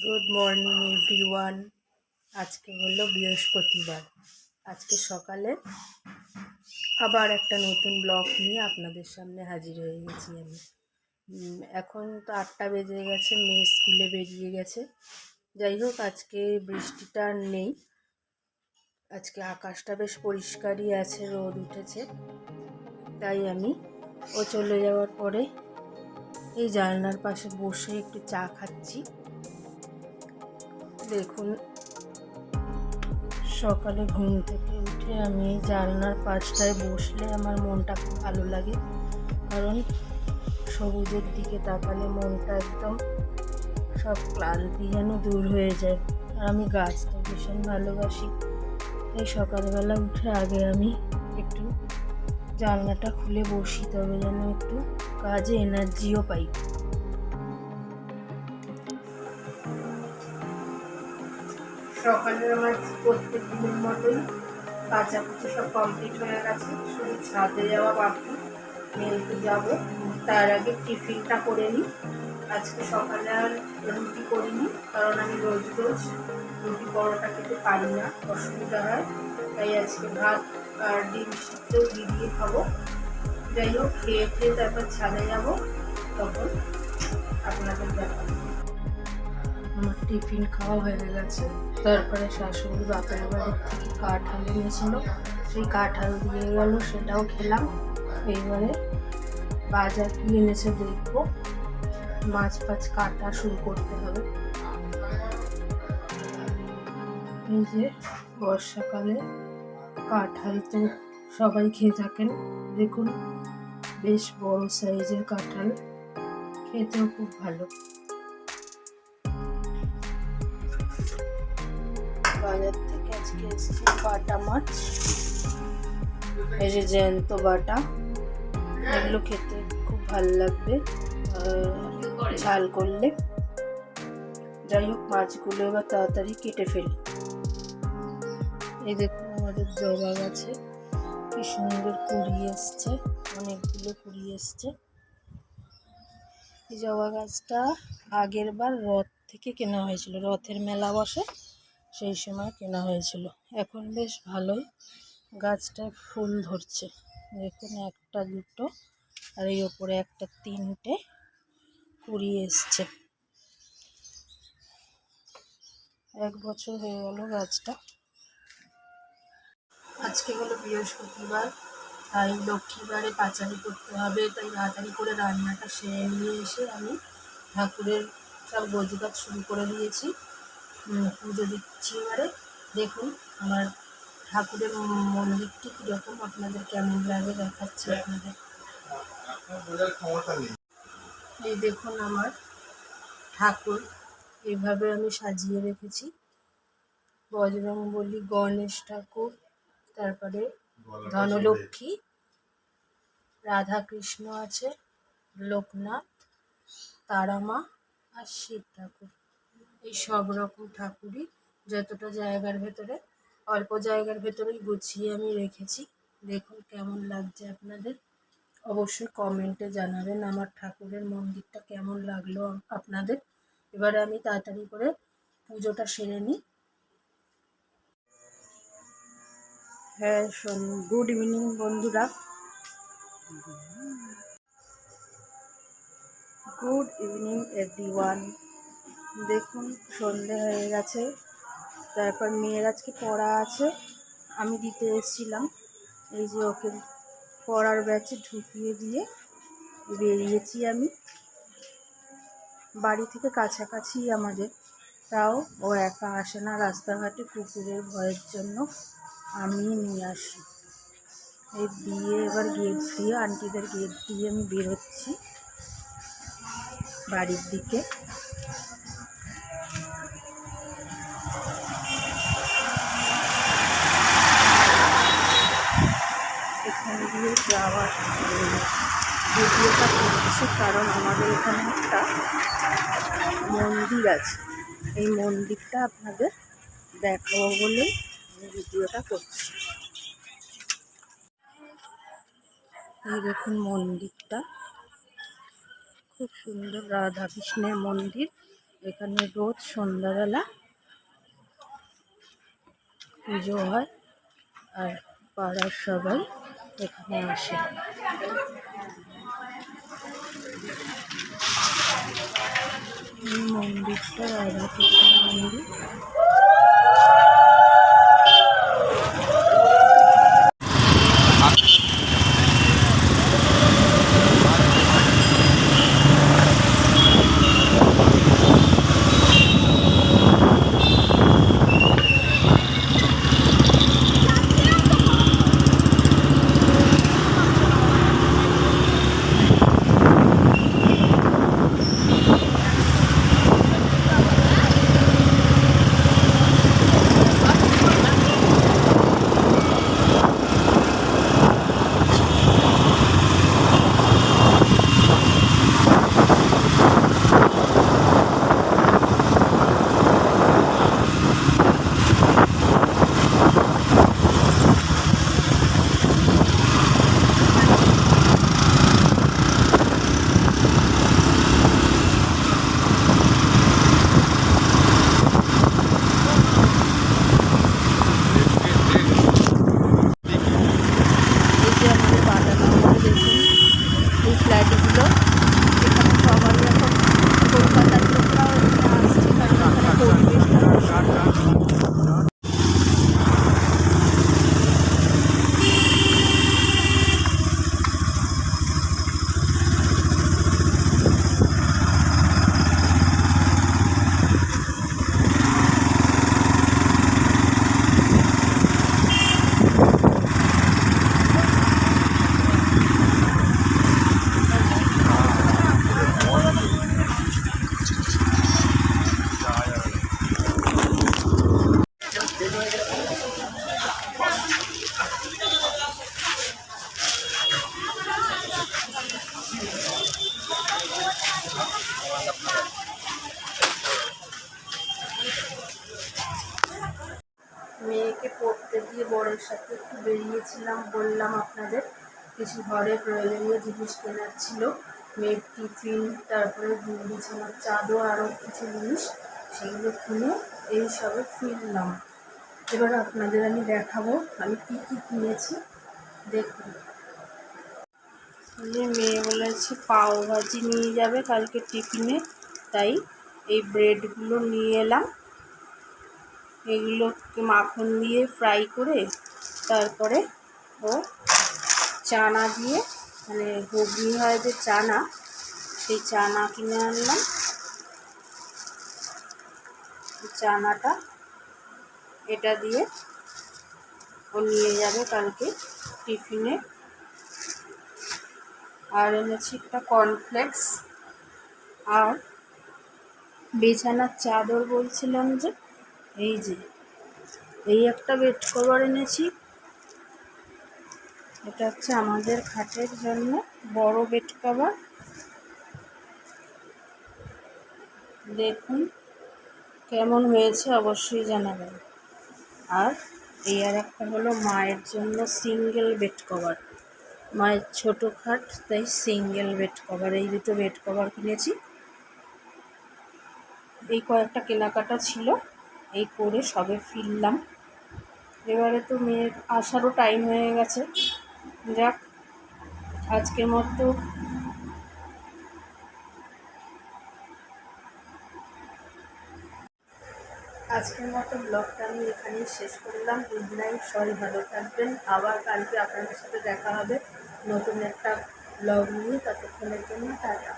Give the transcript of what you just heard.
Good morning everyone. আজকে হলো বৃহস্পতিবার। আজকে সকালে আবার একটা নতুন ব্লগ নিয়ে আপনাদের সামনে হাজির হয়ে গেছি আমি। এখন তো 8টা বেজে গেছে, মেয়ে স্কুলে বেরিয়ে গেছে। যাই হোক, আজকে বৃষ্টিটা আর নেই। আজকে আকাশটা বেশ পরিষ্কারই আছে, রোদ উঠেছে। তাই ও চলে যাওয়ার পরে এই জানলার পাশে বসে একটু চা খাচ্ছি। দেখুন, সকালে ঘুম থেকে উঠে আমি এই জানলার পাশটায় বসলে আমার মনটা খুব ভালো লাগে, কারণ সবুজের দিকে তাকালে মনটা একদম সব ক্লান্তি যেন দূর হয়ে যায়। আর আমি গাছ তো ভীষণ ভালোবাসি। এই সকালবেলা উঠে আগে আমি একটু জানলাটা খুলে বসি, তবে যেন একটু কাজে এনার্জিও পাই। সকালে আমার প্রত্যেক দিনের মতোই কাচাকুচি সব কমপ্লিট হয়ে গেছে, শুধু ছাদে যাওয়া বাকি। মেলতে যাবো, তার আগে টিফিনটা করে নিই। আজকে সকালে আর রুটি করিনি, কারণ আমি রোজ রোজ রুটি পরোটা খেতে পারি না, অসুবিধা হয়। তাই আজকে ভাত আর ডিম সিদ্ধ দিয়ে খাবো। যাই হোক, খেয়ে তারপর ছাদে যাবো, তখন আপনাদের দেখাবো। আমার টিফিন খাওয়া হয়ে গেছে। তারপরে শাশুড়ি বাপের বাড়ির থেকে কাঁঠাল এনেছিল, সেই কাঁঠাল দিয়ে গেল, সেটাও খেলাম। এইবারে বাজার কি এনেছে দেখবো, মাছ ফাছ কাটা শুরু করতে হবে। এই যে বর্ষাকালে কাঁঠাল তো সবাই খেয়ে থাকেন। দেখুন, বেশ বড় সাইজের কাঁঠাল, খেতেও খুব ভালো। বাজার থেকে আজকে এসেছে বাটা মাছ, এই যে জ্যান্ত বাটা, এগুলো খেতে খুব ভালো লাগবে ঝাল করলে। যাই হোক, মাছগুলো এবার তাড়াতাড়ি কেটে ফেলি। এই দেখুন, আমাদের জবা গাছে কি সুন্দর কুড়ি এসছে, অনেকগুলো কুড়ি এসছে। এই জবা গাছটা আগের বার রথ থেকে কেনা হয়েছিল, রথের মেলা বসে সেই সময় কেনা হয়েছিল। এখন বেশ ভালোই গাছটায় ফুল ধরছে। দেখুন, একটা দুটো আর এই ওপরে একটা, তিনটে কুড়ি এসছে। 1 বছর হয়ে গেল গাছটা। আজকে হলো বৃহস্পতিবার, তাই লক্ষ্মীবারে পাঁচালি করতে হবে, তাই তাড়াতাড়ি করে রান্নাটা সেরে নিয়ে এসে আমি ঠাকুরের সব গোছগাছ শুরু করে দিয়েছি। পুজো দিচ্ছি এবারে। দেখুন, আমার ঠাকুরের মন্দিরটি কীরকম, আপনাদের কেমন লাগে দেখাচ্ছি আপনাদের। এই দেখুন, আমার ঠাকুর এইভাবে আমি সাজিয়ে রেখেছি। বজরংবলী, গণেশ ঠাকুর, তারপরে ধনলক্ষ্মী, রাধাকৃষ্ণ আছে, লোকনাথ, তারামা আর শিব ঠাকুর। এই সব রকম ঠাকুরই যতটা জায়গার ভেতরে, অল্প জায়গার ভেতরেই গুছিয়ে আমি রেখেছি। দেখুন কেমন লাগছে আপনাদের, অবশ্যই কমেন্টে জানাবেন আমার ঠাকুরের মন্দিরটা কেমন লাগলো আপনাদের। এবারে আমি তাড়াতাড়ি করে পুজোটা সেরে নিই। হ্যাঁ, গুড ইভিনিং বন্ধুরা, গুড ইভিনিং এভরিওয়ান। দেখুন, সন্ধে হয়ে গেছে। তারপর মেয়ের আজকে পড়া আছে, আমি দিতে এসেছিলাম। এই যে ওকে পড়ার ব্যাচে ঢুকিয়ে দিয়ে বেরিয়েছি আমি। বাড়ি থেকে কাছাকাছি আমাদের, তাও ও একা আসে না, রাস্তাঘাটে কুকুরের ভয়ের জন্য আমি নিয়ে আসি। এই দিয়ে এবার গেট দিয়ে, আন্টিদের গেট দিয়ে আমি বেরোচ্ছি বাড়ির দিকে। এখান দিয়ে যাওয়ার ভিডিওটা করছি, কারণ আমাদের এখানে একটা মন্দির আছে, এই মন্দিরটা আপনাদের দেখাবো বলে ভিডিওটা করছি। এই দেখুন, মন্দিরটা খুব সুন্দর, রাধাকৃষ্ণের মন্দির। এখানে রোজ সন্ধ্যাবেলা পুজো হয় আর পাড়ার সবাই এখানে আসে। মন্দিরটা রাধাকৃষ্ণ মন্দির। ফ্ল্যাটগুলো এখানে সবাই এখন কলকাতার লোকরাও এখানে আসছে, কারণ এখানে পরিবেশটা মেয়েকে পড়তে দিয়ে বরের সাথে একটু বেরিয়েছিলাম, বললাম আপনাদের কিছু ঘরে প্রয়োজনীয় জিনিস কেনার ছিল, মেয়ের টিফিন, তারপরে বিছানার চাদর, আরও কিছু জিনিস, সেগুলো কিনে এই সবে ফিরলাম। এবার আপনাদের আমি দেখাবো আমি কি কি কিনেছি, দেখুন। মেয়ে বলেছে পাও ভাজি নিয়ে যাবে কালকে টিফিনে, তাই এই ব্রেডগুলো নিয়ে এলাম। এগুলোকে মাখন দিয়ে ফ্রাই করে তারপরে ও চানা দিয়ে, মানে ঘুগনি হয় যে চানা, সেই চানা কিনে আনলাম। চানাটা এটা দিয়ে ও নিয়ে যাবে কালকে টিফিনে। আর এনেছি একটা কর্নফ্লেক্স আর বিছানার চাদর বলছিলাম যে, এই যে এই একটা বেড কভার এনেছি। এটা হচ্ছে আমাদের খাটের জন্য বড় বেড কভার, দেখুন কেমন হয়েছে অবশ্যই জানাবেন। আর এই আর একটা হলো মায়ের জন্য সিঙ্গেল বেড কভার, মায়ের ছোট খাট তাই সিঙ্গেল বেড কভার। এই দুটো বেড কভার কিনেছি। এই কয়েকটা কেনাকাটা ছিল, এই করে সবে ফিরলাম। এবারে তো মেয়ের আসারও টাইম হয়ে গেছে। যাক, আজকের মতো ব্লগটা আমি এখানেই শেষ করলাম। গুড নাইট, সবাই ভালো থাকবেন। আবার কালকে আপনাদের সাথে দেখা হবে নতুন একটা ব্লগ নিয়ে। ততক্ষণের জন্য টাটা।